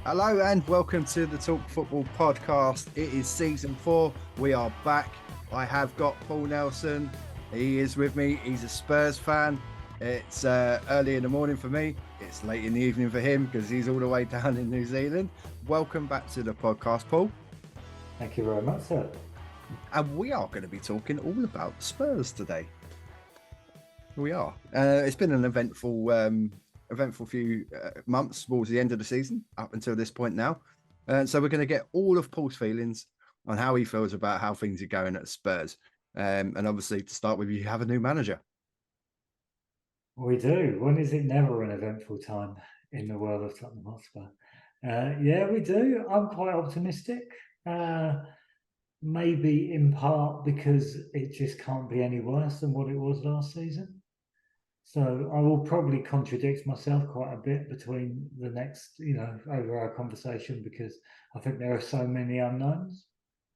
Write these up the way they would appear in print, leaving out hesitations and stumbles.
Hello and welcome to the Talk Football podcast. It is season 4. We are back. I have got Paul Nelson. He is with me. He's a Spurs fan. It's early in the morning for me. It's late in the evening for him because he's all the way down in New Zealand. Welcome back to the podcast, Paul. Thank you very much, sir. And we are going to be talking all about Spurs today. We are. It's been an eventful few months towards the end of the season up until this point now. So we're going to get all of Paul's feelings on how he feels about how things are going at Spurs. And obviously, to start with, you have a new manager. We do. When is it never an eventful time in the world of Tottenham Hotspur? Yeah, we do. I'm quite optimistic. Maybe in part because it just can't be any worse than what it was last season. So I will probably contradict myself quite a bit between the next, over our conversation because I think there are so many unknowns.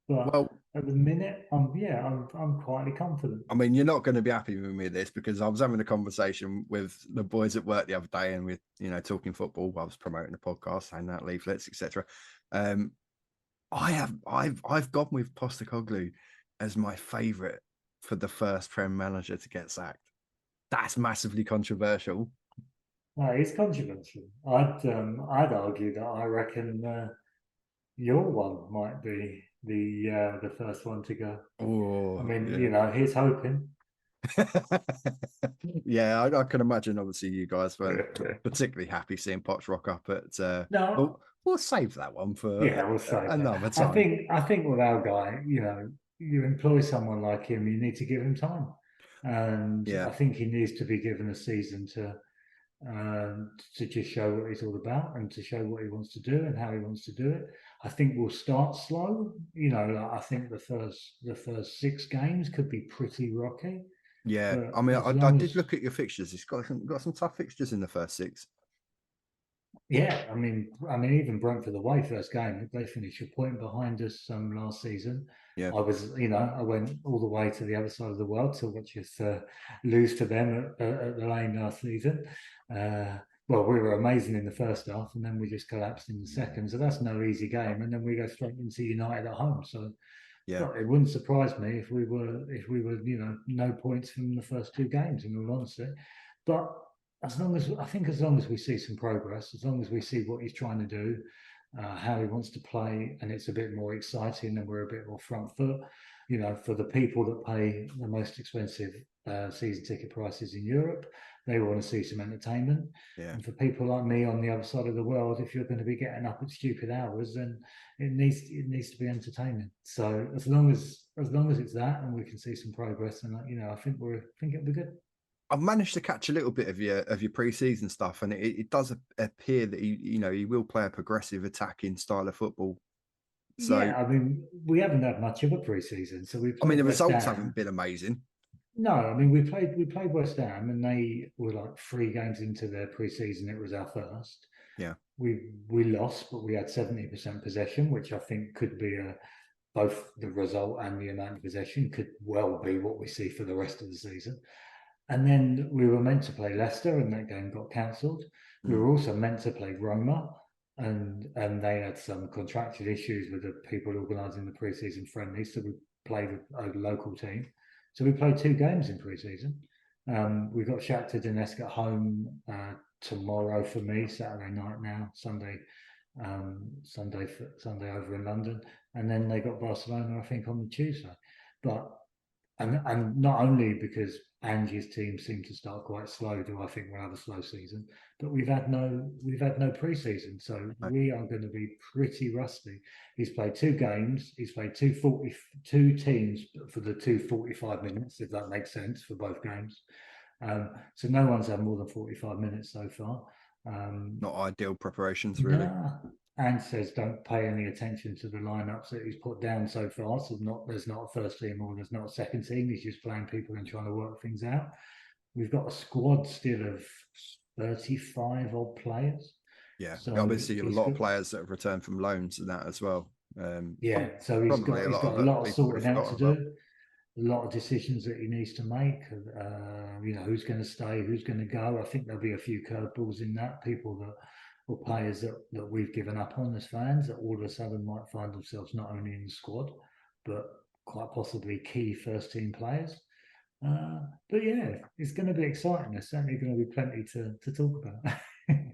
But Well, at the minute, I'm quietly confident. I mean, you're not going to be happy with me with this because I was having a conversation with the boys at work the other day, and we're talking football. I was promoting the podcast, handing out leaflets, etc. I've gone with Postecoglou as my favourite for the first Prem manager to get sacked. That's massively controversial. No, it's controversial. I'd argue that I reckon your one might be the first one to go. I Oh, mean, yeah. here's hoping. Yeah, I can imagine. Obviously, you guys weren't particularly happy seeing Potts rock up at. No, We'll save that one for yeah, we'll say that. another I time. think I think with our guy, you employ someone like him, you need to give him time, and Yeah, I think he needs to be given a season to just show what he's all about and to show what he wants to do and how he wants to do it. I think we'll start slow. I think the first 6 games could be pretty rocky, yeah. but I mean, as I long did as look at your fixtures. It's got some tough fixtures in the first 6. yeah, I mean, even Brentford away first game, they finished a point behind us last season. Yeah, I went all the way to the other side of the world to watch us lose to them at the Lane last season. Uh, well, we were amazing in the first half, and then we just collapsed in the second. So that's no easy game, and then we go straight into United at home. So yeah, look, it wouldn't surprise me if we were no points from the first 2 games. In all honesty, but as long as we see some progress, as long as we see what he's trying to do, how he wants to play, and it's a bit more exciting and we're a bit more front foot, for the people that pay the most expensive season ticket prices in Europe, they want to see some entertainment. yeah. And for people like me on the other side of the world, if you're going to be getting up at stupid hours, then it needs to be entertaining. So as long as it's that, and we can see some progress, and I think it'll be good. I've managed to catch a little bit of your pre-season stuff, and it does appear that he will play a progressive attacking style of football. So, Yeah, I mean, we haven't had much of a pre-season, so we I mean, played the West results haven't Ham. been amazing. No, I mean we played West Ham, and they were like 3 games into their pre-season. It was our first. Yeah, We lost, but we had 70% possession, which I think could be both the result and the amount of possession could well be what we see for the rest of the season. And then we were meant to play Leicester, and that game got cancelled. We mm, were also meant to play Roma, and they had some contractual issues with the people organising the pre-season friendly, so we played a local team. So we played 2 games in pre-season. We got Shakhtar Donetsk at home tomorrow for me, Saturday night now, Sunday over in London, and then they got Barcelona, I think, on the Tuesday. But and not only because Angie's team seem to start quite slow, do I think we'll have a slow season, but we've had no preseason, so no, we are going to be pretty rusty. He's played 2 games, he's played 2 teams for the 2 45 minutes, if that makes sense, for both games. So no one's had more than 45 minutes so far. not ideal preparations, really. Nah. And says don't pay any attention to the lineups that he's put down so far. So there's not a first team or there's not a second team. He's just playing people and trying to work things out. We've got a squad still of 35 odd players. Yeah, So obviously, a he's lot of got players that have returned from loans and that as well. so he's Probably got a he's lot got of a lot of people would have sorting out forgotten to about. do. A lot of decisions that he needs to make. Who's going to stay, who's going to go. I think there'll be a few curveballs in that. People that or players that we've given up on as fans that all of a sudden might find themselves not only in the squad, but quite possibly key first team players. But yeah, it's going to be exciting. There's certainly going to be plenty to talk about.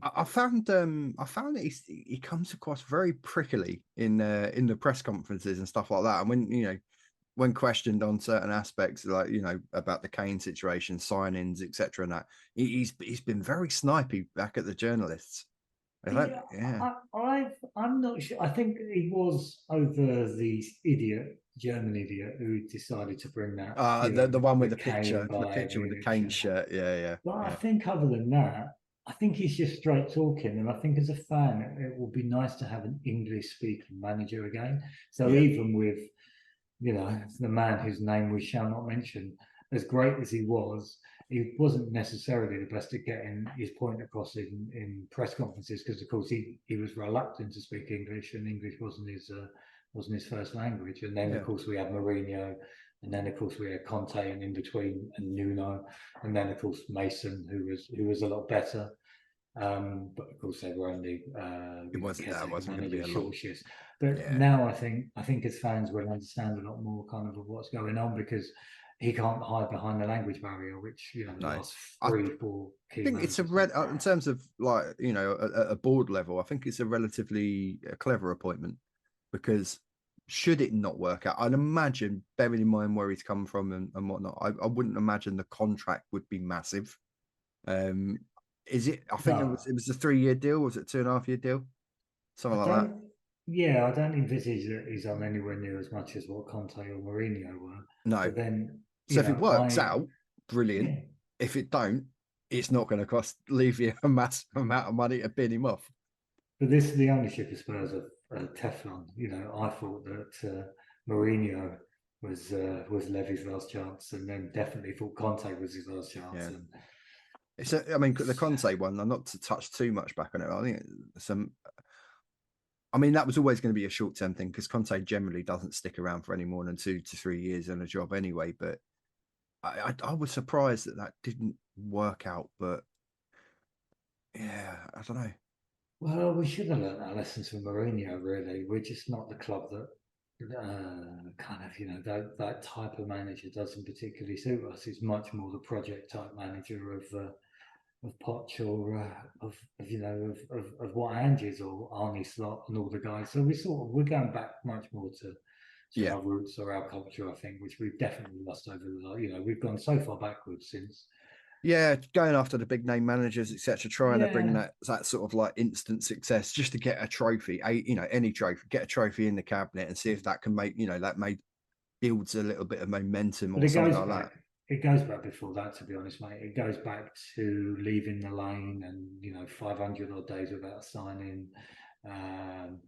I found that he comes across very prickly in the press conferences and stuff like that. And when questioned on certain aspects, like about the Kane situation, signings, etc., and that he's been very snipey back at the journalists. Yeah, Yeah. I'm not sure. I think he was over the German idiot, who decided to bring that, The one with the Kane the Bayern picture with the Munich Kane shirt. shirt. Yeah, But I yeah, think other than that, I think he's just straight talking. And I think as a fan, it would be nice to have an English speaking manager again. So yeah, even with, the man whose name we shall not mention, as great as he wasn't necessarily the best at getting his point across in press conferences, because of course he was reluctant to speak English, and English wasn't his first language. And then of yeah. course we had Mourinho, and then of course we had Conte, and in between and Nuno, and then of course Mason, who was a lot better. But of course they were only That caretaker wasn't going to be managers, a short long. shifts. But Yeah, now I think as fans we'll understand a lot more kind of what's going on, because he can't hide behind the language barrier, which the no. last I three, four key think it's managers have. in terms of like a board level. I think it's a relatively clever appointment because should it not work out, I'd imagine, bearing in mind where he's come from and whatnot, I wouldn't imagine the contract would be massive. Um, is it? I think No, it was a 3 year deal. Was it 2.5 year deal? I Something like that. don't. Yeah, I don't envisage that he's on anywhere near as much as what Conte or Mourinho were. No. But then, So if it works I out, brilliant. yeah. If it don't, it's not going to leave you a massive amount of money to bin him off. But the ownership of Spurs are Teflon. I thought that Mourinho was Levy's last chance, and then definitely thought Conte was his last chance. Yeah. And I mean, the Conte one, I'm not to touch too much back on it. I think I mean, that was always going to be a short term thing because Conte generally doesn't stick around for any more than 2 to 3 years in a job anyway. But I was surprised that didn't work out. But yeah, I don't know. well, we should have learned our lessons from Mourinho. Really, we're just not the club that kind of that type of manager doesn't particularly suit us. He's much more the project type manager of Poch, or of what Ange is, or Arnie Slot and all the guys. So we're going back much more to Yeah. our roots or our culture, I think, which we've definitely lost over the. We've gone so far backwards since. Yeah, going after the big name managers, etc., trying to bring Yeah, that sort of like instant success just to get a trophy, any trophy, get a trophy in the cabinet and see if that can make that may builds a little bit of momentum but or something like that. It goes back before that, to be honest, mate. It goes back to leaving the lane and 500 odd days without signing. Um,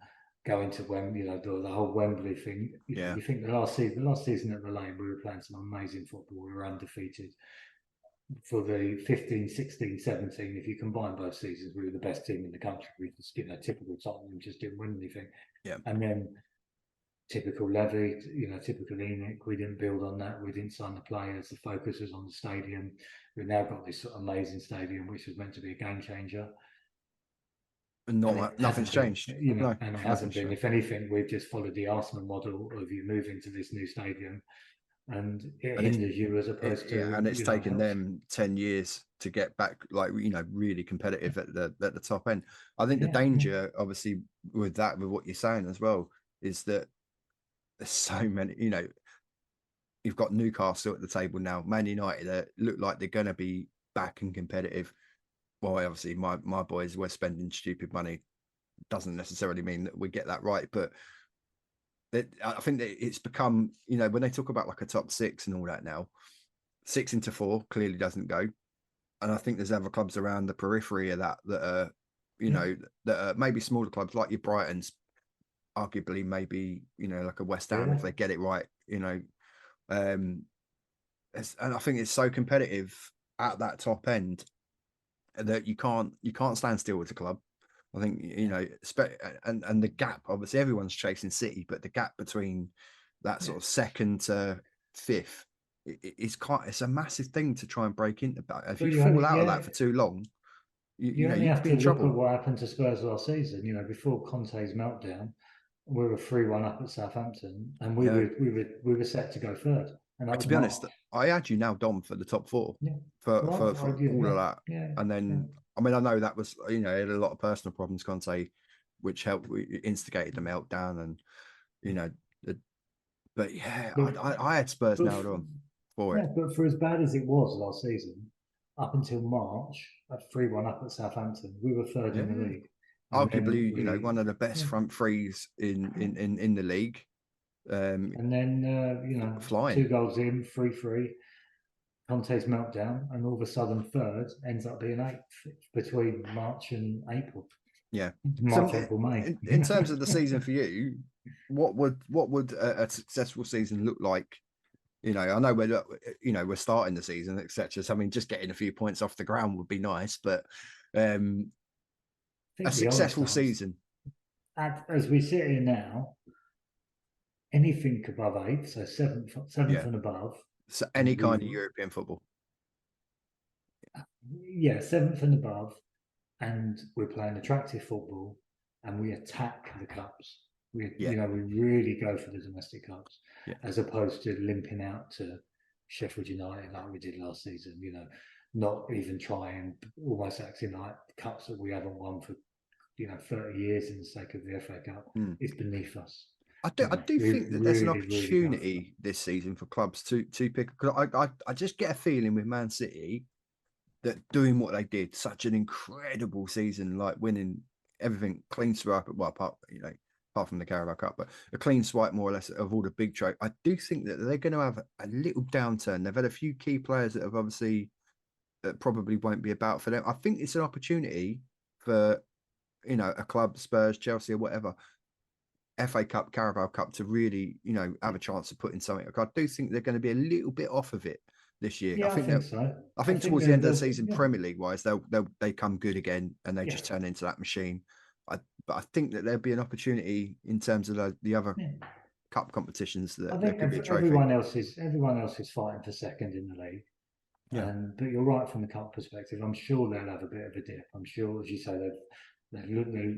Going to Wembley, the whole Wembley thing. Yeah, You think the last season at the Lane, we were playing some amazing football. We were undefeated for the 15, 16, 17. If you combine both seasons, we were the best team in the country. We just, typical Tottenham, just didn't win anything. yeah. And then typical Levy, typical Enoch, we didn't build on that. We didn't sign the players. The focus was on the stadium. We've now got this amazing stadium, which was meant to be a game changer. And And it nothing's hasn't been, changed. No, and it hasn't nothing's been. changed. If anything, we've just followed the Arsenal model of you moving to this new stadium, and it And hinders you as opposed to, and it's taken helps. them 10 years to get back, like really competitive at the top end. I think the Yeah, yeah, danger, obviously, with what you're saying as well, is that there's so many. You've got Newcastle at the table now, Man United that look like they're going to be back and competitive. Well, obviously, my boys were spending stupid money. Doesn't necessarily mean that we get that right, but I think that it's become, when they talk about like a top six and all that now, 6 into 4 clearly doesn't go. And I think there's other clubs around the periphery of that are, yeah, that are maybe smaller clubs like your Brightons, arguably maybe, like a West Ham yeah. if they get it right, Um, and I think it's so competitive at that top end that you can't stand still with the club. I think and the gap, obviously everyone's chasing City, but the gap between that Yeah. sort of second to fifth it's a massive thing to try and break into. But if But you you fall only, out of yeah, that for too long, You only you could have be to in look at trouble. what happened to Spurs last season. Before Conte's meltdown, we were 3-1 up at Southampton, and we Yeah. were we were we were set to go third, and that To was be honest, March. I had you now Dom for the top four Yeah, for well, yeah, all of yeah, that, yeah, and yeah. then I mean I know that was he had a lot of personal problems, Conte, which helped instigated the meltdown, and you know, the, but yeah, But I had Spurs but nailed on for it. yeah, but for as bad as it was last season, up until March, at 3-1 up at Southampton, we were third in the Yeah, league, and then arguably one of the best yeah, front threes in the league. Um, and then 2 Flying. goals in, 3-3. Conte's meltdown, and all of a sudden third ends up being eighth between March and April. Yeah. So March, April, May. in terms of the season for you, what would a successful season look like? I know we're starting the season, etc. So I mean, just getting a few points off the ground would be nice, but I a think the honest successful answer, season, as we sit here now, anything above eighth, so seventh yeah. and above, So any and kind we of European football, yeah, seventh and above, and we're playing attractive football, and we attack the cups. We yeah, we really go for the domestic cups, yeah, as opposed to limping out to Sheffield United like we did last season. Not even trying, almost acting like cups that we haven't won for 30 years in the sake of the FA Cup. mm. It's beneath us. I do We think that there's an really go for it. opportunity this season for clubs to pick, because I just get a feeling with Man City that doing what they did, such an incredible season, like winning everything, clean swipe, well, apart from the Carabao Cup, but a clean swipe more or less of all the big trophies. I do think that they're going to have a little downturn. They've had a few key players that have obviously that probably won't be about for them. I think it's an opportunity for a club, Spurs, Chelsea, or whatever, FA Cup, Carabao Cup, to really have a chance of putting something. I do think they're going to be a little bit off of it this year. I Yeah, I think think that so. I I think think towards the end of the they'll season, yeah, Premier League wise, they come good again, and they yeah, just turn into that machine. But I think that there'll be an opportunity in terms of the other yeah. cup competitions I that there think could be a trophy. everyone else is fighting for second in the league. Yeah, But you're right from the cup perspective. I'm sure they'll have a bit of a dip. I'm sure, as you say, they've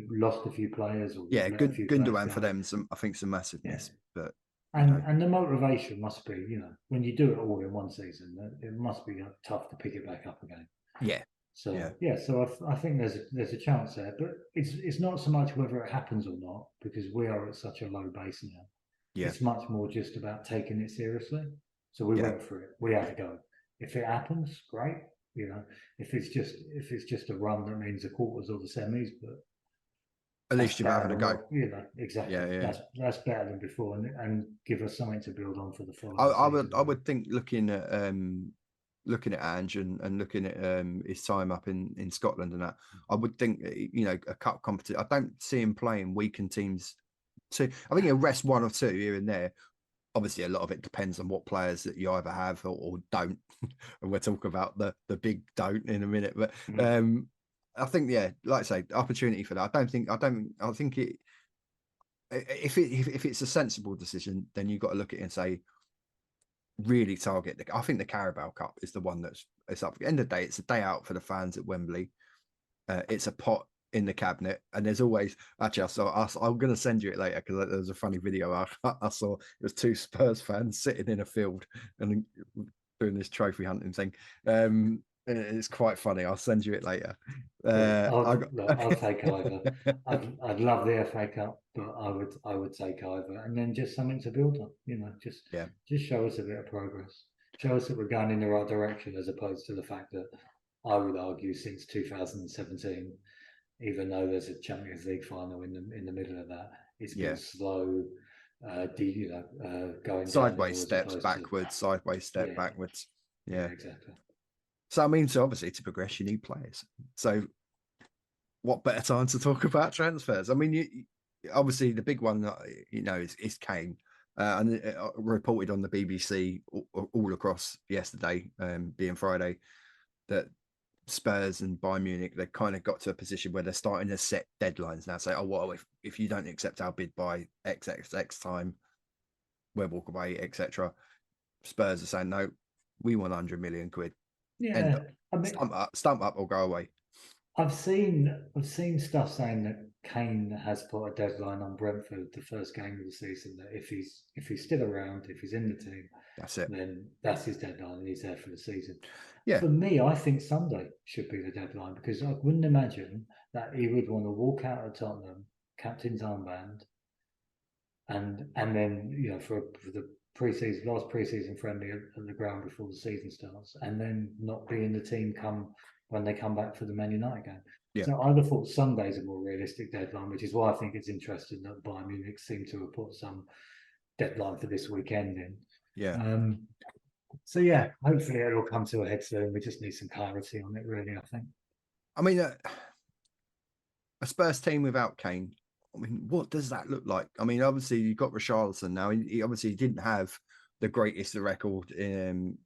lost a few players, or yeah. they've let a few players Gundogan for go. them, I think some massive Yeah, miss, but you know, and the motivation must be, when you do it all in one season, it must be tough to pick it back up again. yeah, So yeah, yeah, so I think there's a chance there, but it's not so much whether it happens or not, because we are at such a low base now. yeah, It's much more just about taking it seriously. So we yeah. went for it. We had to go. If it happens, great. You know, if it's just a run that means the quarters or the semis, but At that's least you're better having a than go. exactly. Yeah, yeah. That's better than before, and give us something to build on for the I, following I season. would I would think looking at Ange and looking at his time up in Scotland and that, I would think a cup competition. I don't see him playing weakened teams. So I think he'll rest one or two here and there. Obviously, a lot of it depends on what players that you either have or don't. And we'll talk about the big don't in a minute. But Mm. I think, yeah, like I say, opportunity for that. I think if it's a sensible decision, then you've got to look at it and say, really target I think the Carabao Cup is the one it's up. At the end of the day, it's a day out for the fans at Wembley. It's a pot in the cabinet, and there's always actually I'm going to send you it later because there was a funny video I saw. It was two Spurs fans sitting in a field and doing this trophy hunting thing. It's quite funny. I'll send you it later. Cool. I I'll take either. got I'd love the FA Cup, but I would take either, and then just something to build on. Just yeah, just show us a bit of progress. Show us that we're going in the right direction, as opposed to the fact that I would argue since 2017, even though there's a Champions League final in the middle of that, it's been yeah. slow, going Sideways downhill as steps opposed to backwards, sideways step yeah, backwards. yeah, Yeah. exactly. So I mean, so obviously to progress, you need players. So what better time to talk about transfers? I mean, obviously the big one, is Kane, and reported on the BBC all across yesterday, being Friday, that Spurs and Bayern Munich, they kind of got to a position where they're starting to set deadlines now. Say, oh, well, if you don't accept our bid by X time, we'll walk away, etc. Spurs are saying, no, we want 100 million quid. End Yeah, up, I mean, stump up or go away. I've seen stuff saying that Kane has put a deadline on Brentford the first game of the season, that if he's still around, if he's in the team, That's it. then that's his deadline and he's there for the season. Yeah, For me, I think Sunday should be the deadline because I wouldn't imagine that he would want to walk out of Tottenham, captain's armband, and then for the preseason last preseason friendly at the ground before the season starts, and then not be in the team come when they come back for the Man United game. yeah, So I'd have thought Sunday's a more realistic deadline, which is why I think it's interesting that Bayern Munich seem to have put some deadline for this weekend in. yeah. Um, so yeah, hopefully it'll come to a head soon. We just need some clarity on it, really. I think. I mean, a Spurs team without Kane. I mean, what does that look like? I mean, obviously you've got Richarlison now. He obviously didn't have the greatest record in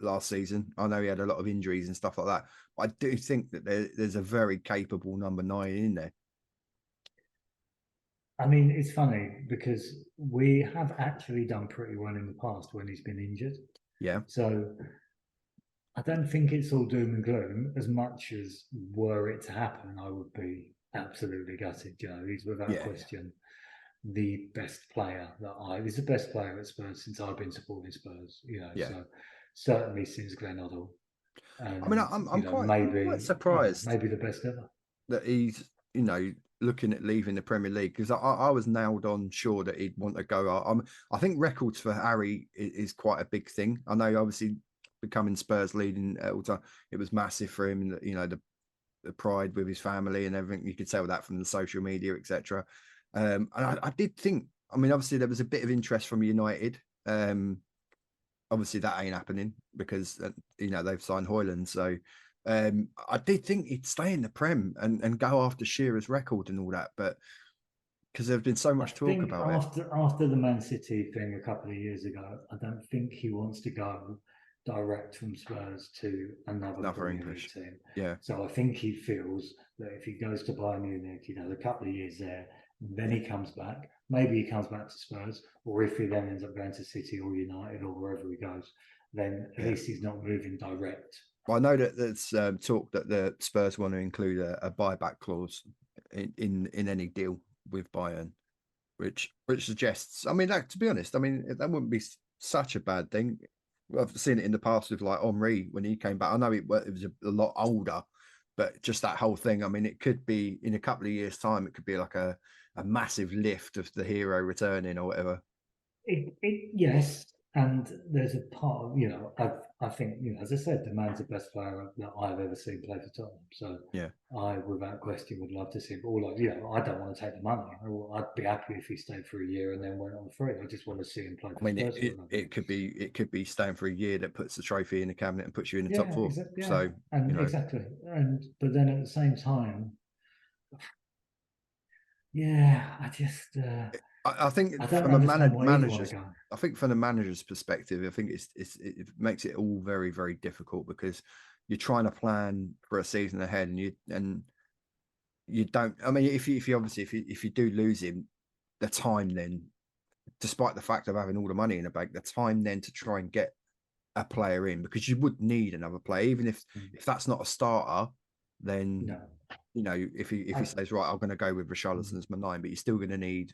last season. I know he had a lot of injuries and stuff like that. But I do think that there's a very capable number 9 in there. I mean, it's funny because we have actually done pretty well in the past when he's been injured. Yeah, So I don't think it's all doom and gloom as much as were it to happen, I would be absolutely gutted. He's without yeah, question the best player he's the best player at Spurs since I've been supporting Spurs, yeah. so certainly since Glenn Hoddle. I mean, And I'm quite maybe surprised maybe the best ever. that he's looking at leaving the Premier League because I was nailed on sure that he'd want to go. I think records for Harry is quite a big thing. I know obviously becoming Spurs leading at all time, it was massive for him. The pride with his family and everything. You could tell that from the social media, etc. And I did think. I mean, obviously there was a bit of interest from United. Obviously that ain't happening because they've signed Hoyland. So I did think he'd stay in the Prem and go after Shearer's record and all that, but because there's been so I much talk think about it. after the Man City thing a couple of years ago, I don't think he wants to go direct from Spurs to another Another Premier League English, team. yeah, So I think he feels that if he goes to Bayern Munich, a couple of years there, then he comes back. Maybe he comes back to Spurs, or if he then ends up going to City or United or wherever he goes, then at yeah. least he's not moving direct. Well, I know that there's talk that the Spurs want to include a buyback clause in any deal with Bayern, which suggests. I mean, to be honest, I mean that wouldn't be such a bad thing. I've seen it in the past with like Henri when he came back. I know it was a lot older, but just that whole thing. I mean, it could be in a couple of years' time. It could be like a massive lift of the hero returning or whatever. Yes, and there's a part of I think as I said, the man's the best player that I've ever seen play for Tottenham. So Yeah, I, without question, would love to see him. But I don't want to take the money. I'd be happy if he stayed for a year and then went on free. I just want to see him play I for mean, Spurs for another year. it could be staying for a year that puts the trophy in the cabinet and puts you in the top Yeah, four. exactly. Yeah, So and exactly. And but then at the same time, yeah, I think I don't from a understand why he'd want to manager's, go. I think from the manager's perspective, I think it makes it all very very difficult because you're trying to plan for a season ahead and you don't. I mean, if you obviously if you do lose him, the time then, despite the fact of having all the money in the bank, the time then to try and get a player in because you would need another player, even if that's not a starter, then No, if he I, says right, I'm going to go with Richarlison as my 9, but you're still going to need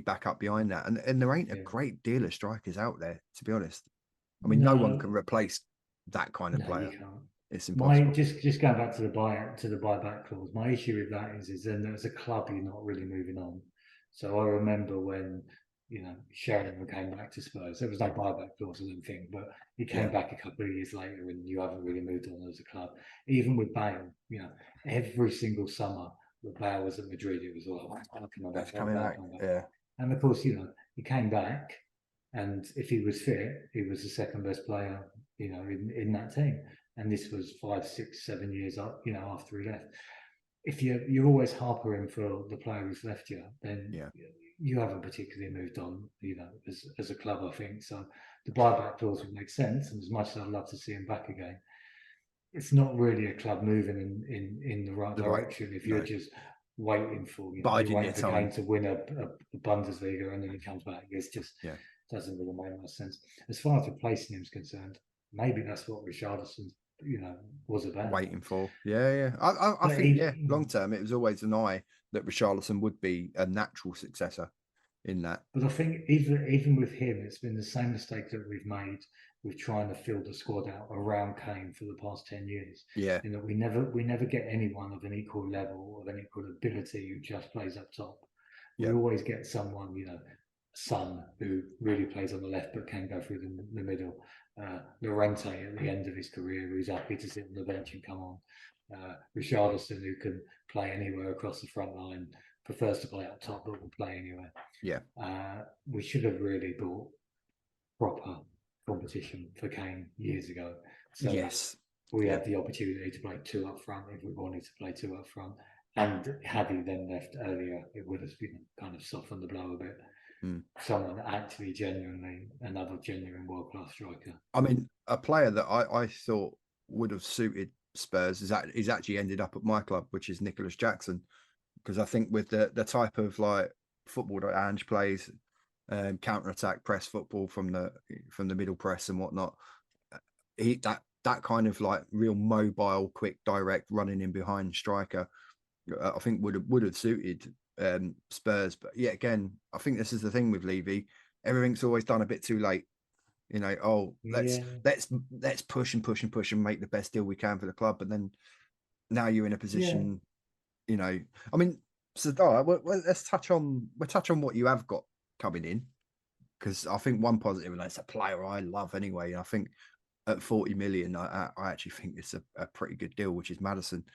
backup behind that, and there ain't a yeah, great deal of strikers out there to be honest. I mean, no one no, can replace that kind of no, you player. can't. It's My impossible. just going back to the buyback clause. My issue with that is then as a club you're not really moving on. So I remember when Sheringham came back to Spurs, there was no buyback clause or anything, but he came Yeah, back a couple of years later, and you haven't really moved on as a club. Even with Bale, every single summer when Bale was at Madrid, it was all how can I that's back up, coming Bale back. coming back, Yeah, and of course he came back, and if he was fit, he was the second best player in that team. And this was 5, 6, 7 years up, after he left. If you're always harping for the player who's left you, then yeah. you haven't particularly moved on, as a club, I think. So the buyback clause would make sense. And as much as I'd love to see him back again, it's not really a club moving in the right The right, direction if you're no, just waiting for, you're biding your waiting for Kane time. to win a Bundesliga and then he comes back. It's just Yeah. doesn't really make much sense. As far as replacing him is concerned, maybe that's what Richarlison's was about. Waiting for. Yeah. I But think, yeah, long term, it was always an eye that Richarlison would be a natural successor in that. But I think even with him, it's been the same mistake that we've made with trying to fill the squad out around Kane for the past 10 years. Yeah. In that we never get anyone of an equal level, of an equal ability who just plays up top. We Yeah. always get someone, Son, who really plays on the left but can go through the middle. Llorente at the end of his career, who's happy to sit on the bench and come on. Richarlison, who can play anywhere across the front line, prefers to play up top but will play anywhere. Yeah. We should have really bought proper competition for Kane years ago. So Yes. we had the opportunity to play two up front if we wanted to play two up front. And had he then left earlier, it would have been kind of softened the blow a bit. Someone actually another genuine world class striker. I mean, a player that I thought would have suited Spurs is actually ended up at my club, which is Nicholas Jackson, because I think with the type of like football that Ange plays, counter attack, press football from the middle press and whatnot, that kind of like real mobile, quick, direct, running in behind striker, I think would have suited Spurs. But yeah, again, I think this is the thing with Levy. Everything's always done a bit too late. Let's push and push and push and make the best deal we can for the club. But then now you're in a position, I mean, Sadar, let's touch on what you have got coming in, because I think one positive, and that's a player I love anyway. I think at 40 million, I actually think it's a pretty good deal, which is Maddison.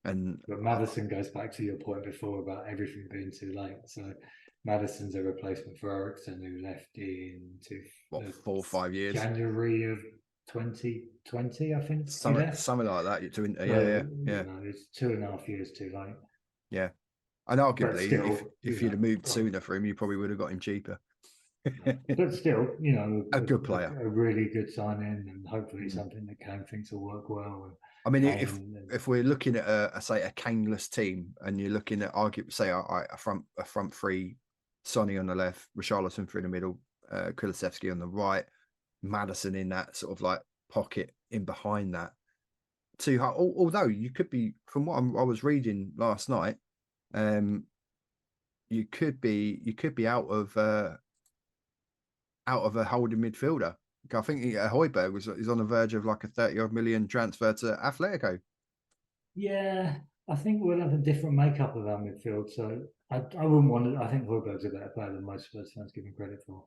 But Maddison goes back to your point before about everything being too late. So Maddison's a replacement for Ericsson, who left in 4 or 5 years, January of 2020, I think. Something like that. It's 2.5 years too late. Yeah, and arguably, still, if you'd have moved sooner for him, you probably would have got him cheaper. But still, a good player, a really good sign-in, and hopefully something that Kane thinks will work well. I mean, if we're looking at a Kaneless team, and you're looking at a front three, Sonny on the left, Richarlison through the middle, Kulusevski on the right, Maddison in that sort of like pocket in behind that. Although you could be, from what I was reading last night, you could be out of a holding midfielder. I think Højbjerg is on the verge of like a 30-odd million transfer to Atletico. Yeah, I think we'll have a different makeup of our midfield. So I wouldn't want to. I think Højbjerg's a better player than most Spurs fans give him credit for.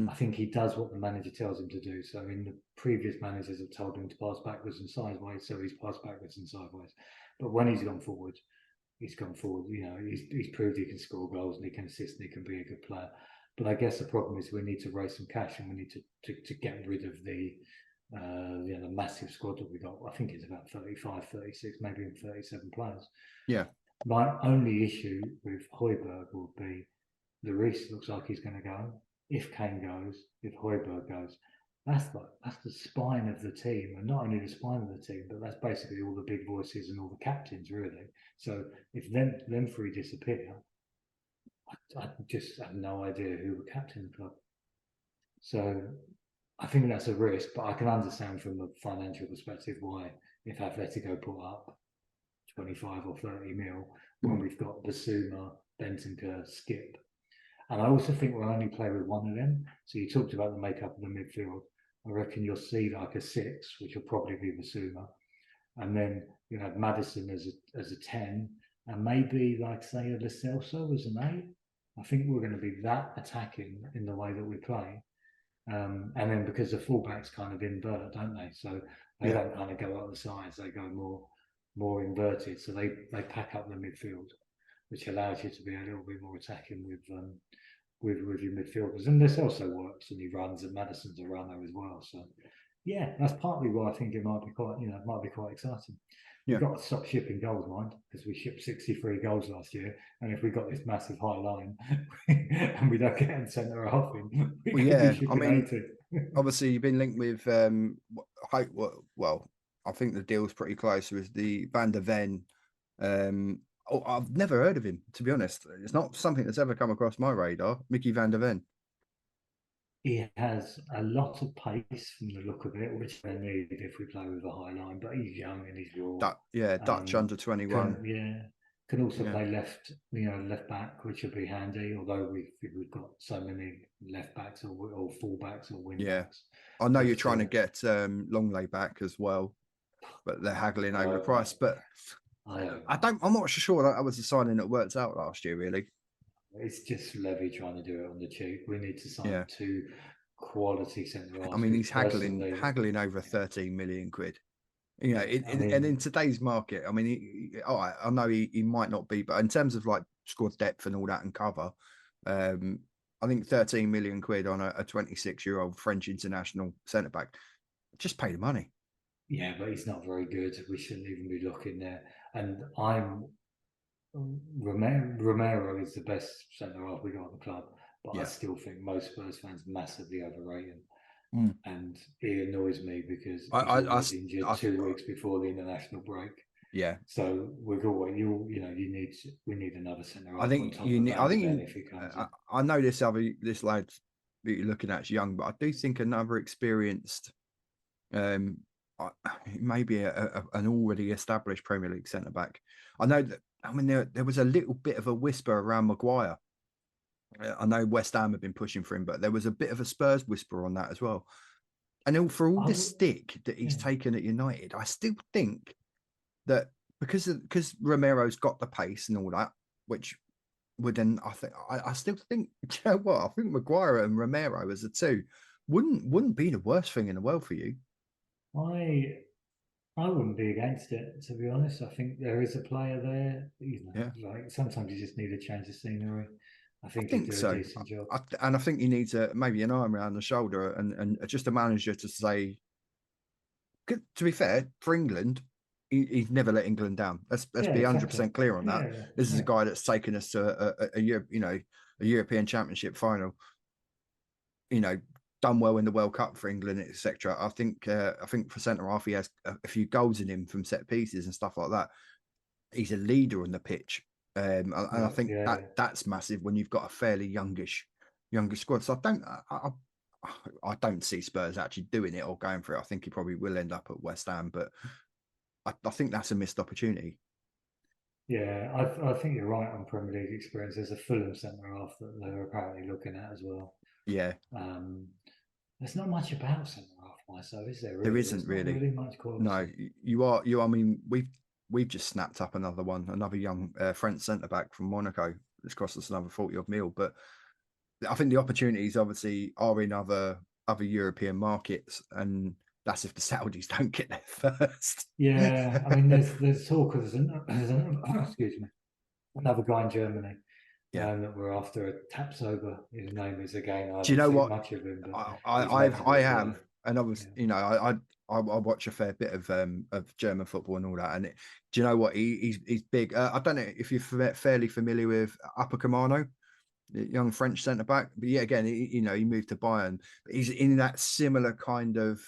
I think he does what the manager tells him to do. So the previous managers have told him to pass backwards and sideways, so he's passed backwards and sideways. But when he's gone forward, he's gone forward. He's proved he can score goals and he can assist and he can be a good player. But I guess the problem is we need to raise some cash and we need to get rid of the massive squad that we got. I think it's about 35, 36, maybe even 37 players. Yeah. My only issue with Højbjerg will be Lloris looks like he's going to go. If Kane goes, if Højbjerg goes, that's the spine of the team, and not only the spine of the team, but that's basically all the big voices and all the captains, really. So if them three disappear, I just have no idea who would captain the club. So I think that's a risk, but I can understand from a financial perspective why, if Atletico put up 25 or 30 mil, when we've got Basuma, Bentancur, Skip. And I also think we'll only play with one of them. So you talked about the makeup of the midfield. I reckon you'll see like a 6, which will probably be Basuma. And then you have Maddison as a 10, and maybe like say a Lo Celso as an 8. I think we're going to be that attacking in the way that we play. And then because the fullbacks kind of invert, don't they? So they don't kind of go out the sides, they go more inverted. So they pack up the midfield, which allows you to be a little bit more attacking with your midfielders. And this also works, and he runs, and Maddison's a runner as well. So yeah, that's partly why I think it might be quite exciting. We've got to stop shipping goals, mind, because we shipped 63 goals last year. And if we got this massive high line and we don't get in centre half in, obviously you've been linked with I think the deal's pretty close with the Van der Ven. I've never heard of him, to be honest. It's not something that's ever come across my radar. Mickey Van der Ven. he has a lot of pace from the look of it, which they need if we play with a high line. But he's young and he's raw. Dutch under 21. Can also Yeah, play left back, which would be handy. Although we've got so many left backs or full backs or wing yeah. backs. I know you're But trying to get Longley back as well, but they're haggling over the price. But I don't I know. don't. I'm not sure that was a signing that worked out last year. Really. It's just Levy trying to do it on the cheap. We need to sign Yeah. two quality centre I halves mean, because he's personally, haggling over 13 million quid. You know, yeah, I and mean, in today's market, I mean, all right, I know he might not be, but in terms of like squad depth and all that and cover, um, I think 13 million quid on a 26-year-old French international centre back, just pay the money. yeah, but he's not very good. We shouldn't even be looking there. And I'm Romero is the best centre half we got at the club, but I Yeah. still think most Spurs fans massively overrate him. Mm. And he annoys me because I, he's I, I, always injured I, 2 weeks before the international break. yeah. So we're always we need another centre I half on think top you of need. Van I de think Ven if he comes in. I know this lad that you're looking at is young, but I do think another experienced, um, maybe an already established Premier League centre back. I know that. I mean, there was a little bit of a whisper around Maguire. I know West Ham have been pushing for him, but there was a bit of a Spurs whisper on that as well. And for all I the would, stick that he's yeah. taken at United, I still think that because Romero's got the pace and all that, which would then I still think you know what I think Maguire and Romero as the two wouldn't be the worst thing in the world for you. I I wouldn't be against it, to be honest. I think there is a player there. Yeah, Like sometimes you just need a change of scenery. I I think he'd think do a so. decent job. And I think you need to maybe an arm around the shoulder and just a manager to say. To be fair, for England, he's never let England down. Let's Yeah, be exactly. 100% clear on that. Yeah, This is a yeah, guy that's taken us to a European Championship final. You know, done well in the World Cup for England, etc. I think for centre half, he has a few goals in him from set pieces and stuff like that. He's a leader on the pitch, and I yeah, think yeah. that's massive when you've got a fairly youngish squad. So I don't see Spurs actually doing it or going for it. I think he probably will end up at West Ham, but I think that's a missed opportunity. Yeah, I think you're right on Premier League experience. There's a Fulham centre half that they're apparently looking at as well. Yeah, Um, there's not much about centre half myself, is there? there Really, isn't there's not really. really much No, quality. you are you. I mean, we've just snapped up another one, another young French centre back from Monaco. It's cost us another 40 odd mil, but I think the opportunities obviously are in other European markets, and that's if the Saudis don't get there first. Yeah, I mean, there's talk of excuse me, another guy in Germany Yeah. that we're after a tap sober. His name is again. I Do you haven't know seen what much of him, but I, he's I meant I've to be I a have, player. and I was Yeah. I watch a fair bit of German football and all that. And do you know what he's big? I don't know if you're fairly familiar with Upamecano, the young French centre back. But yeah, again, he moved to Bayern. But he's in that similar kind of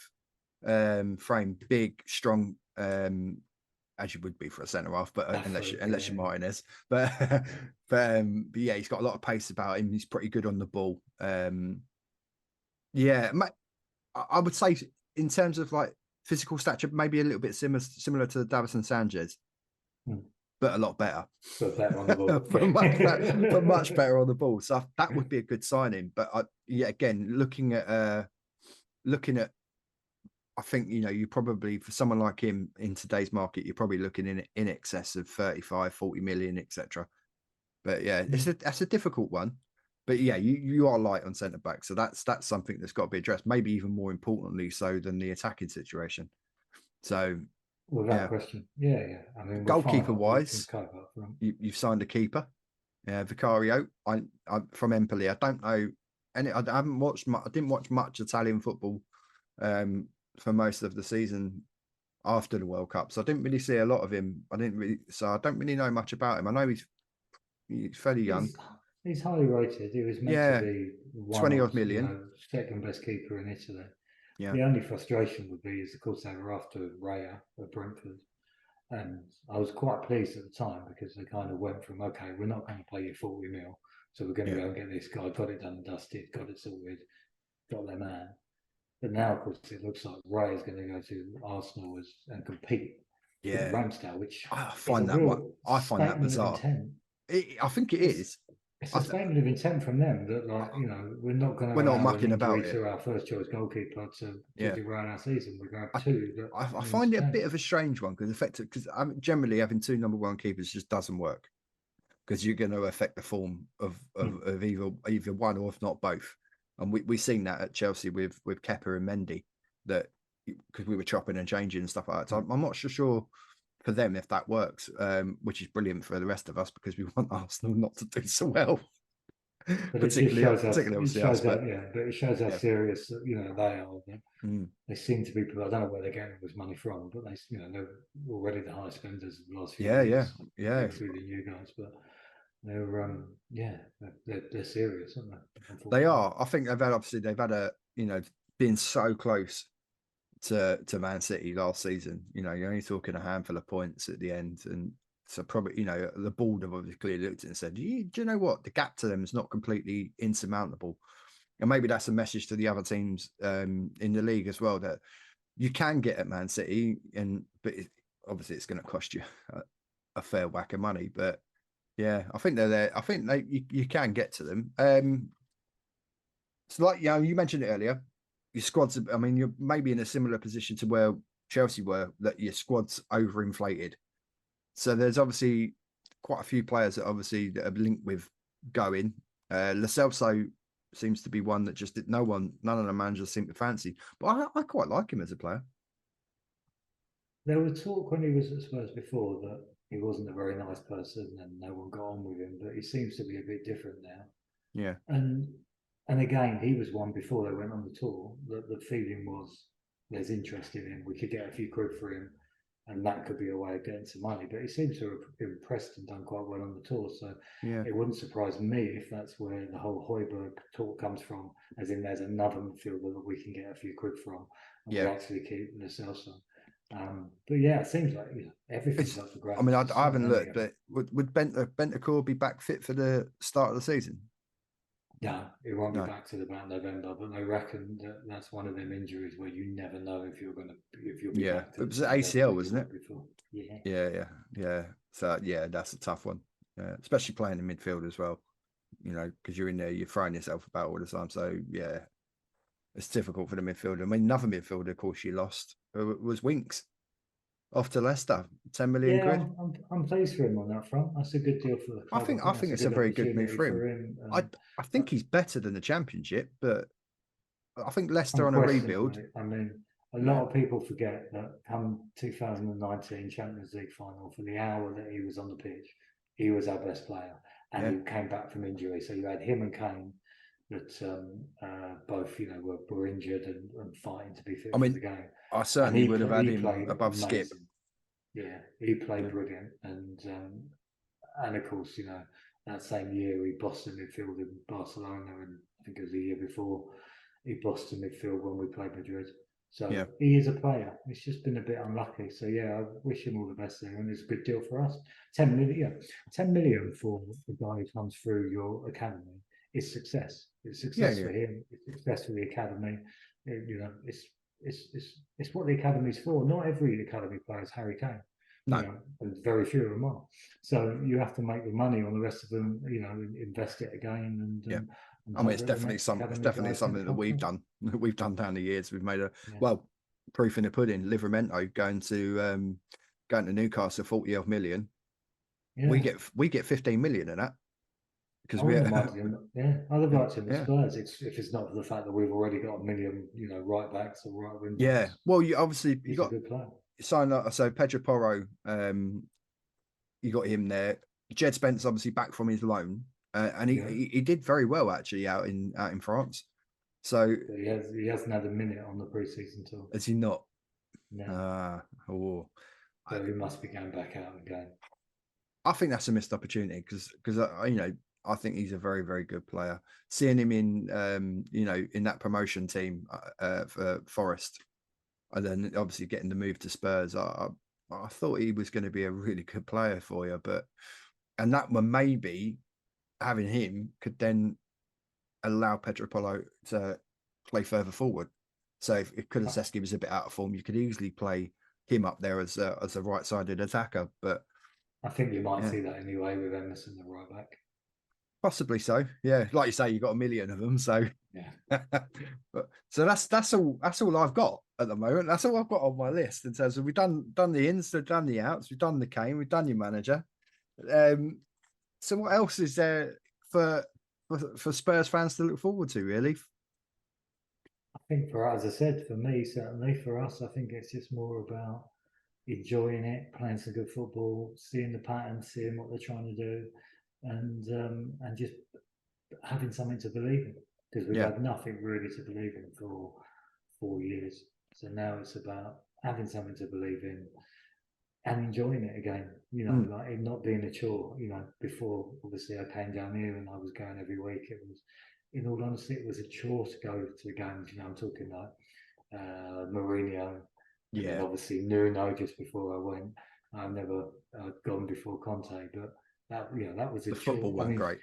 frame, big, strong, as you would be for a centre half, but Athlete, unless you're yeah. Martinez, but but yeah, he's got a lot of pace about him. He's pretty good on the ball. Yeah, I would say in terms of like physical stature, maybe a little bit similar to Davison Sanchez, Hmm. but a lot better. But better on the ball. but much better on the ball. So that would be a good signing. But yeah, again, looking at, I think you probably for someone like him in today's market, you're probably looking in excess of 35, 40 million, etc. But yeah, that's a difficult one. But yeah, you are light on centre back, so that's something that's got to be addressed. Maybe even more importantly, so than the attacking situation. So Without yeah, question. Yeah, yeah. I mean, we're fine goalkeeper up. We can wise, cope up front. you've signed a keeper, Vicario. I from Empoli. I don't know, and I haven't watched. I didn't watch much Italian football for most of the season after the World Cup, so I didn't really see a lot of him. So I don't really know much about him. I know he's fairly young. He's he's highly rated. He was meant to Yeah, be one 20 of, odd million. second best keeper in Italy. Yeah, The only frustration would be is, of course, they were after Raya at Brentford. And I was quite pleased at the time because they kind of went from, okay, we're not going to pay you 40 mil. So we're going to yeah, go and get this guy, got it done and dusted, got it sorted. got their man. But now, of course, it looks like Ray is going to go to Arsenal and compete with Yeah, Ramsdale, which I is a find that what real I find that statement of bizarre. intent. I think it It's is. it's I a th- statement of intent from them that, like, we're not going we're to not allow an mucking injury about it. to our first choice goalkeeper to Yeah, derail our season. We're going to I have two that I come in find it a Spain. bit of a strange one because effective because generally having two number one keepers just doesn't work because you're going to affect the form of either one or if not both. And we've seen that at Chelsea with Kepa and Mendy that because we were chopping and changing and stuff like that. So I'm not sure for them if that works, which is brilliant for the rest of us because we want Arsenal not to do so well, But it just particularly shows us, obviously us. But but it shows how yeah, serious they are. mm. They seem to be people. I don't know where they're getting all this money from, but they're already the high spenders of the last few yeah, yeah, years, yeah. including you guys. But they're they're serious, aren't they? They Unfortunately, are. I think they've had a been so close to Man City last season. You're only talking a handful of points at the end, and so probably the board have obviously clearly looked at it and said, do you know what, the gap to them is not completely insurmountable, and maybe that's a message to the other teams in the league as well that you can get at Man City, but obviously it's going to cost you a fair whack of money, but. Yeah, I think they're there. I think you can get to them. So, like you mentioned it earlier, your squad's. I mean, you're maybe in a similar position to where Chelsea were, that your squad's overinflated. So there's obviously quite a few players that are linked with going. Lo Celso seems to be one that just none of the managers seem to fancy. But I quite like him as a player. there was talk when he was at Spurs before that he wasn't a very nice person and no one got on with him, but he seems to be a bit different now. Yeah, And and again, he was one before they went on the tour that the feeling was there's interest in him. We could get a few quid for him, and that could be a way of getting some money. But he seems to have impressed and done quite well on the tour. So yeah. it wouldn't surprise me if that's where the whole Hoiberg talk comes from, as in there's another midfielder that we can get a few quid from, and we Yeah. actually keep Lo Celso. But yeah, it seems like everything's It's. up for I mean, grabs. I There's so haven't many looked, of them. but would Bentancur be back fit for the start of the season? No, it won't be No. back till about November, but they reckon that that's one of them injuries where you never know if you'll be Yeah, back to it the was an same level ACL, that you wasn't were it? before. Yeah. Yeah, yeah, yeah. So yeah, that's a tough one, especially playing in midfield as well. Because you're in there, you're throwing yourself about all the time. So yeah, it's difficult for the midfielder. I mean, another midfielder, of course, you lost was Winks off to Leicester, 10 million Yeah, quid. I'm pleased for him on that front. That's a good deal for the club. I I think think that's a it's a good very good move opportunity for him. for him. I think he's better than the Championship, but I think Leicester on a rebuild. Unquestionably, I mean, a Yeah, lot of people forget that come 2019 Champions League final, for the hour that he was on the pitch, he was our best player, and yeah. he came back from injury. So you had him and Kane that both were injured and fighting to be I fit for mean, the game, I and certainly would have had he him played above Skip. amazing. Yeah, he played Yeah, brilliant, and of course, that same year he bossed the midfield in Barcelona, and I think it was the year before he bossed the midfield when we played Madrid. yeah, So he is a player. It's just been a bit unlucky. So yeah, I wish him all the best there, and it's a good deal for us. 10 million, yeah, 10 million for the guy who comes through your academy is success. It's yeah, success yeah. for him. It's success for the academy. It's what the academy's for. Not every academy player is Harry Kane, No, and very few of them are. So you have to make the money on the rest of them, invest it again, yeah. and I mean, hope that the next it's academy definitely guys can something that come we've through. done. We've done down the years. We've made Yeah, proof in the pudding. Livermento going to Newcastle, 40 odd million. We yeah. get 15 million in that I because we wouldn't have minded him. Yeah, I'd have liked him at yeah, Spurs. If it's not for the fact that we've already got a million, right backs or right wing yeah. backs. Well, you He's a got good player. signed up. So Pedro Porro, you got him there. Jed Spence obviously back from his loan, and Yeah, he did very well actually out in France. So but he hasn't had a minute on the preseason tour. has he not? No, Uh, oh, I, so he must be going back out again. I think that's a missed opportunity because I think he's a very very good player. Seeing him in in that promotion team for Forest, and then obviously getting the move to Spurs, I thought he was going to be a really good player for you, and that one maybe having him could then allow Pedro Polo to play further forward. So if Kulusevski was a bit out of form, you could easily play him up there as a right-sided attacker. But I think you might yeah, see that anyway with Emerson, the right back. possibly so. Yeah, like you say, you've got a million of them. So Yeah. but so that's all I've got at the moment. That's all I've got on my list in terms of we've done the ins, we've done the outs, we've done the Kane, we've done your manager. So what else is there for Spurs fans to look forward to, really? I think for us, as I said, for me, certainly for us, I think it's just more about enjoying it, playing some good football, seeing the patterns, seeing what they're trying to do, and just having something to believe in. Because we've Yeah. had nothing really to believe in for 4 years. So now it's about having something to believe in and enjoying it again. You know, Mm. like it not being a chore. You know, before obviously I came down here and I was going every week. It was, in all honesty, it was a chore to go to the games. You know, I'm talking like Mourinho, and then Yeah. obviously Nuno just before I went. I've never gone before Conte, but that was a The football chore. I weren't mean, great.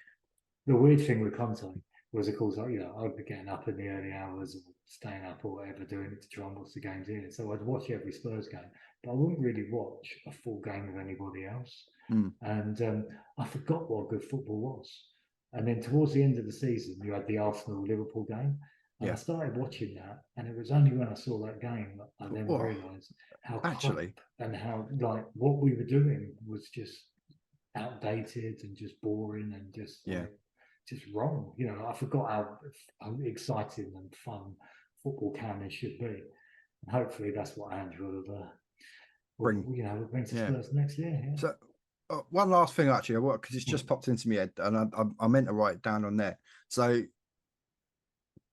the weird thing with Conte was, of course, I'd be getting up in the early hours or staying up or whatever, doing it to try and watch the games in. So I'd watch every Spurs game, but I wouldn't really watch a full game of anybody else. Mm. And I forgot what good football was. And then towards the end of the season, you had the Arsenal Liverpool game. And I Yeah. started watching that. And it was only when I saw that game that I then Well, realised how crap actually, and how, like, what we were doing was just outdated and just boring and just yeah. like just wrong. You know, I forgot how exciting and fun football can and should be. And hopefully that's what Andrew Bring. will bring to Yeah. Spurs next year. Yeah. So one last thing, actually, because it's just popped into my head, and I meant to write it down on there. So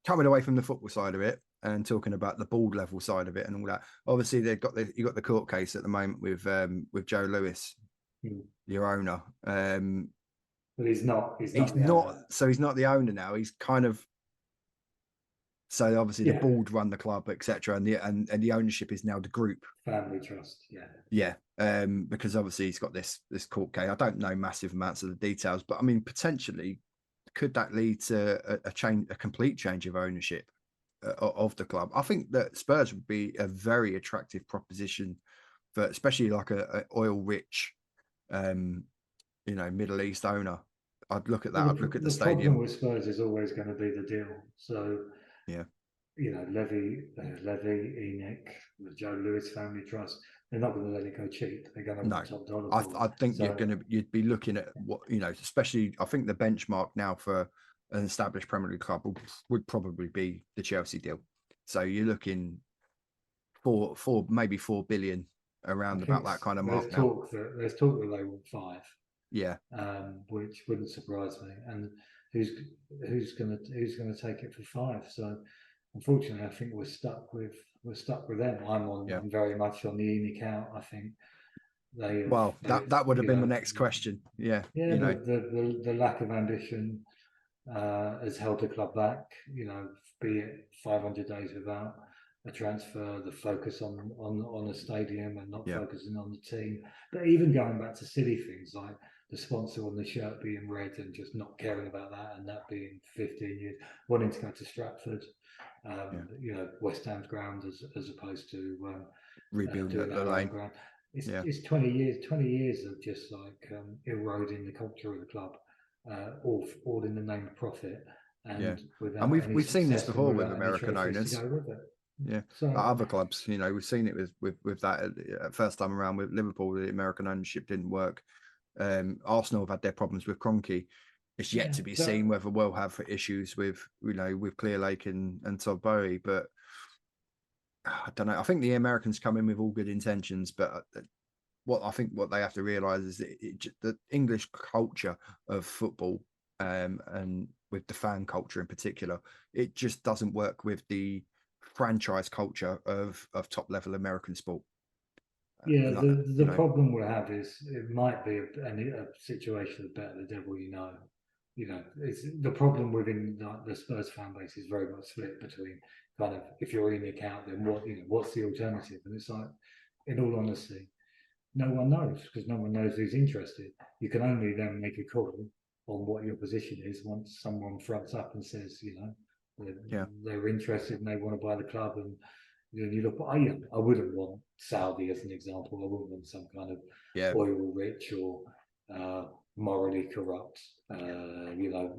coming away from the football side of it and talking about the board level side of it and all that. Obviously, you got the court case at the moment with Joe Lewis, your owner. But he's not. He's He's not the not, owner. so he's not the owner now. He's kind of, so obviously the Yeah. board run the club, etc., and the ownership is now the group. Family trust. Yeah. Yeah, because obviously he's got this court case. I don't know massive amounts of the details, but I mean, potentially, could that lead to a complete change of ownership of the club? I think that Spurs would be a very attractive proposition for, especially like a oil rich, Middle East owner. I'd look at that. Well, I'd look at the the problem stadium. with Spurs is always going to be the deal. So Yeah, Levy, Enoch, the Joe Lewis Family Trust, they're not going to let it go cheap. They're going to no, want top dollar for it. I think So you'd be looking at what especially I think the benchmark now for an established Premier League club would probably be the Chelsea deal. So you're looking for maybe 4 billion I around about think that kind of there's mark now. talk that they want 5, Yeah, which wouldn't surprise me. And who's gonna take it for 5? So unfortunately, I think we're stuck with them. yeah. I'm very much on the Enoch out. I think Well, that would have been my next question. Yeah, yeah, the lack of ambition has held the club back. Be it 500 days without a transfer, the focus on the stadium and not yeah, focusing on the team. But even going back to silly things like the sponsor on the shirt being red and just not caring about that, and that being 15 years, wanting to go to Stratford, West Ham's ground as opposed to rebuilding doing the our own lane. ground. Yeah, It's 20 years of just like eroding the culture of the club, all in the name of profit yeah. and And without any we've seen this success and before with without any American trophies to owners. go with it. Yeah, like So other clubs, we've seen it with that first time around with Liverpool. The American ownership didn't work. Arsenal have had their problems with Kroenke. It's yet yeah, to be but seen whether we'll have issues with with Clearlake and Todd Bowie. But I don't know. I think the Americans come in with all good intentions, but what they have to realise is that the English culture of football, and with the fan culture in particular, it just doesn't work with the franchise culture of top level American sport. yeah, And the problem we have is it might be a situation of better the devil you know. It's the problem within the Spurs fan base is very much split between kind of, if you're in the account, then what's the alternative? And it's like, in all honesty, no one knows, because no one knows who's interested. You can only then make a call on what your position is once someone fronts up and says, Yeah. They're interested and they want to buy the club. And you look, I wouldn't want Saudi as an example. I wouldn't want some kind of Yeah. oil rich or morally corrupt, owner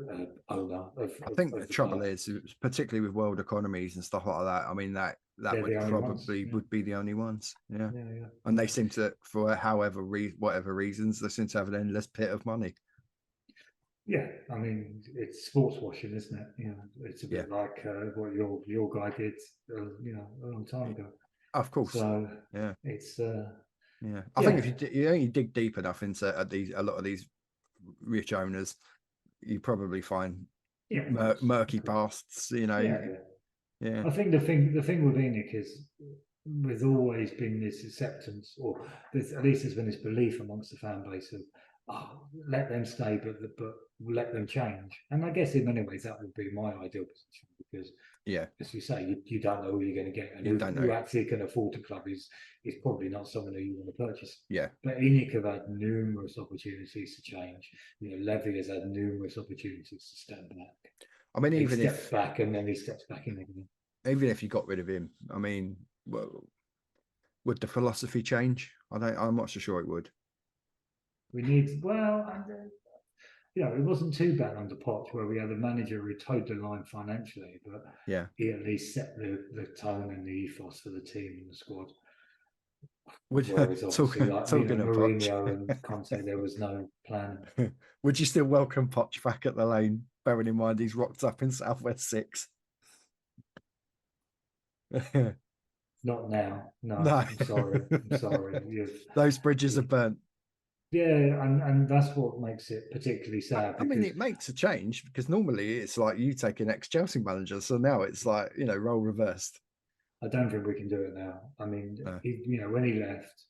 I think the of the trouble club. is, particularly with world economies and stuff like that. I mean, that They're would the only ones. probably Yeah, would be the only ones. Yeah. yeah, yeah. And they seem to, for whatever reasons, they seem to have an endless pit of money. Yeah, I mean, it's sports washing, isn't it? It's a Yeah. bit like what your guy did, a long time ago. Of course. So Yeah. it's Yeah. I think yeah, if you only dig deep enough into a lot of these rich owners, you probably find yeah, murky of course. pasts. Yeah, yeah. Yeah. I think the thing with Enoch is there's always been this acceptance, or at least there's been this belief amongst the fan base of, oh, let them stay, but let them change. And I guess in many ways that would be my ideal position because, Yeah. as you say, you don't know who you're going to get, and You don't know. who actually can afford a club is probably not someone who you want to purchase. Yeah. But Enoch have had numerous opportunities to change. Levy has had numerous opportunities to step back. I mean, He steps back and then he steps back in again. even if you got rid of him, I mean, well, would the philosophy change? I'm not so sure it would. We need, well, it wasn't too bad under Poch where we had a manager who towed the line financially, but Yeah. he at least set the tone and the ethos for the team and the squad. Would Whereas obviously, talking of Poch, Mourinho and Conte, there was no plan. would you still welcome Poch back at the Lane, bearing in mind he's rocked up in Southwest 6? Not now. No, No. I'm sorry. I'm sorry. Those bridges are burnt. Yeah, and that's what makes it particularly sad I mean, because it makes a change because normally it's like you take an ex-Chelsea manager, so now it's like role reversed. I don't think we can do it now. I mean, when he left,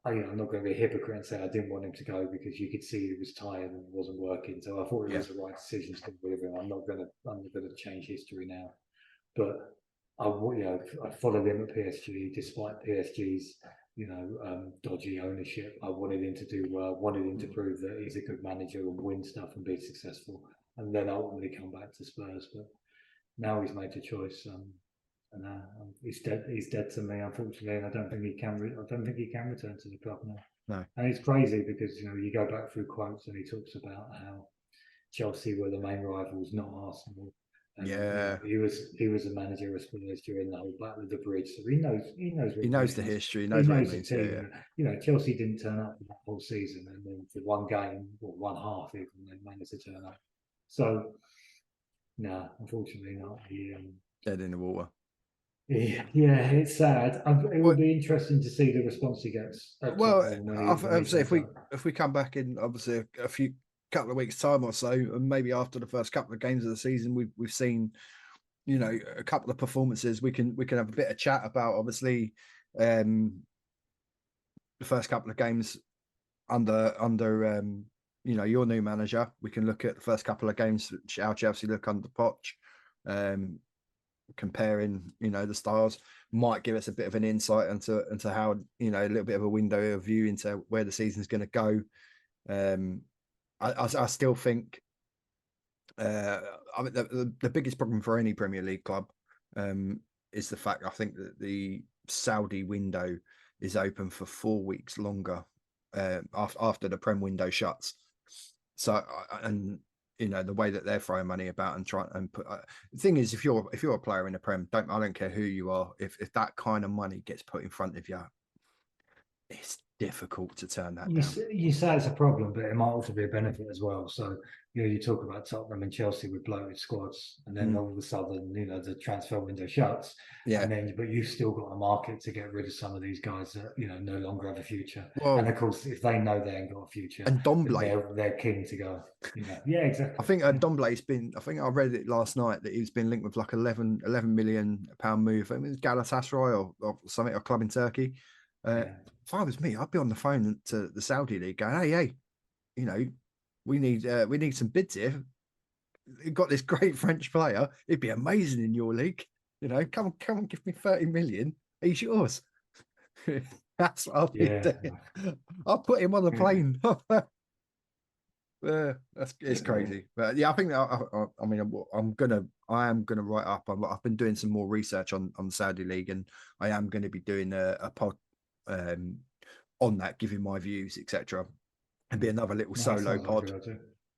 I'm not going to be a hypocrite and say I didn't want him to go because you could see he was tired and it wasn't working. So I thought it Yeah. was the right decision to get rid of him. I'm not going to change history now. But I followed him at PSG despite PSG's dodgy ownership. I wanted him to do well. Wanted him to prove that he's a good manager and win stuff and be successful, and then ultimately come back to Spurs. But now he's made a choice. And he's dead. He's dead to me, unfortunately. And I don't think he can. I don't think he can return to the club now. No. And it's crazy because you go back through quotes and he talks about how Chelsea were the main rivals, not Arsenal. And, yeah, he was a manager of Spurs during the whole Battle of the Bridge, so he knows he knows the history, he he knows what it knows the means. team. Yeah. Chelsea didn't turn up for that whole season, and then for one game or one half, even they managed to turn up. So, no, unfortunately not. Dead in the water. Yeah, it's sad. It would be interesting to see the response he gets. Well, obviously, if we come back in obviously a couple of weeks' time or so, and maybe after the first couple of games of the season, we've seen a couple of performances. We can have a bit of chat about obviously the first couple of games under your new manager. We can look at the first couple of games how Chelsea look under Poch. Comparing the styles might give us a bit of an insight into how a little bit of a window of view into where the season's going to go. I still think I mean the biggest problem for any Premier League club is the fact I think that the Saudi window is open for 4 weeks longer after the Prem window shuts. So and the way that they're throwing money about and trying and put the thing is if you're a player in the Prem, I don't care who you are, if that kind of money gets put in front of you, it's difficult to turn that down. You say it's a problem, but it might also be a benefit as well. So you talk about Tottenham and Chelsea with bloated squads, and then all of a sudden the transfer window shuts, and then but you've still got a market to get rid of some of these guys that no longer have a future. Well, and of course, if they know they ain't got a future, and Dombley, they're keen to go. Yeah, exactly. I think Dombley's been. I think I read it last night that he's been linked with like 11 million pound move. I mean, Galatasaray or something, a club in Turkey. If I was me, I'd be on the phone to the Saudi league going, hey, we need some bids here. You've got this great French player. It'd be amazing in your league. Come on, give me 30 million. He's yours. That's what I'll be doing. I'll put him on the plane. It's crazy, but yeah, I think I mean I am gonna write up. I've been doing some more research on the Saudi League, and I am going to be doing a pod on that, giving my views, etc. And be another little solo pod.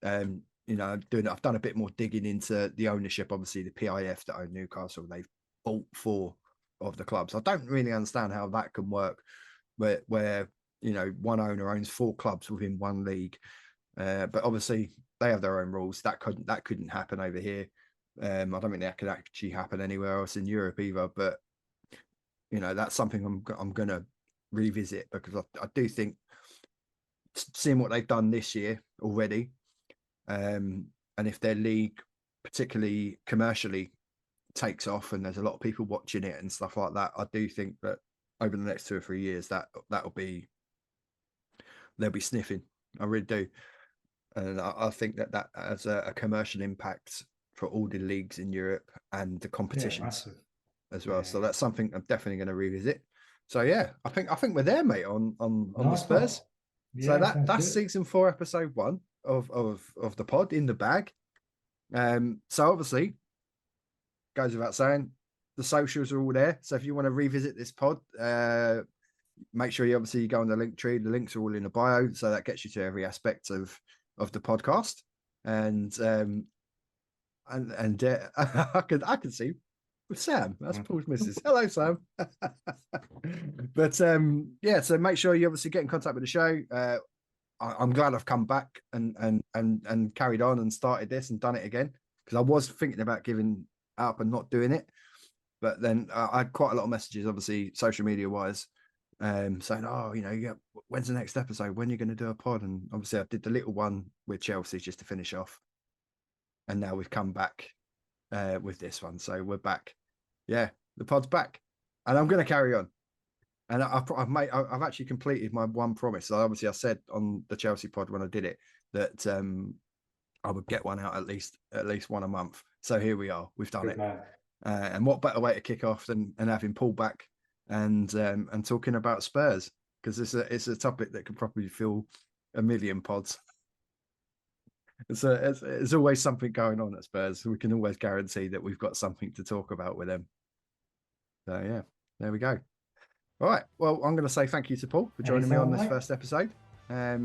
I've done a bit more digging into the ownership. Obviously, the PIF that own Newcastle, they've bought 4 of the clubs. I don't really understand how that can work, where one owner owns 4 clubs within one league. But obviously they have their own rules. That couldn't happen over here. I don't think that could actually happen anywhere else in Europe either. But that's something I'm gonna revisit, because I do think, seeing what they've done this year already, and if their league, particularly commercially, takes off and there's a lot of people watching it and stuff like that, I do think that over the next 2 or 3 years they'll be sniffing. I really do. And I think that has a commercial impact for all the leagues in Europe and the competitions as well. Yeah. So that's something I'm definitely going to revisit. So yeah, I think we're there, mate, on the Spurs. Yeah, so that's season 4, episode 1 of the pod in the bag. So obviously, goes without saying, the socials are all there. So if you want to revisit this pod, make sure you go on the link tree. The links are all in the bio, so that gets you to every aspect of the podcast. And I can see with Sam. That's Paul's missus. Hello, Sam. But yeah, so make sure you obviously get in contact with the show. I'm glad I've come back and carried on and started this and done it again, because I was thinking about giving up and not doing it, but then I had quite a lot of messages, obviously social media wise, saying, oh, when's the next episode, when are you going to do a pod? And obviously I did the little one with Chelsea just to finish off, and now we've come back with this one, so we're back. Yeah, the pod's back, and I'm going to carry on. And I've actually completed my one promise. So obviously I said on the Chelsea pod when I did it that I would get one out at least one a month. So here we are. We've done it. And what better way to kick off than having Paul back and talking about Spurs, because it's a topic that could probably fill 1 million pods. There's always something going on at Spurs. We can always guarantee that we've got something to talk about with them. So yeah, there we go. All right. Well, I'm going to say thank you to Paul for joining me on this first episode. There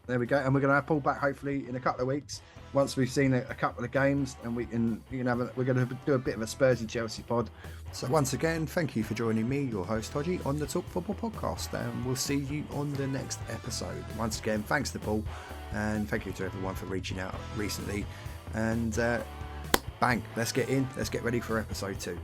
we go. And we're going to have Paul back hopefully in a couple of weeks once we've seen a couple of games, and we're going to do a bit of a Spursy Chelsea pod. So once again, thank you for joining me, your host Hodgie, on the Talk Football podcast, and we'll see you on the next episode. Once again, thanks to Paul, and thank you to everyone for reaching out recently. And bang, let's get ready for episode 2.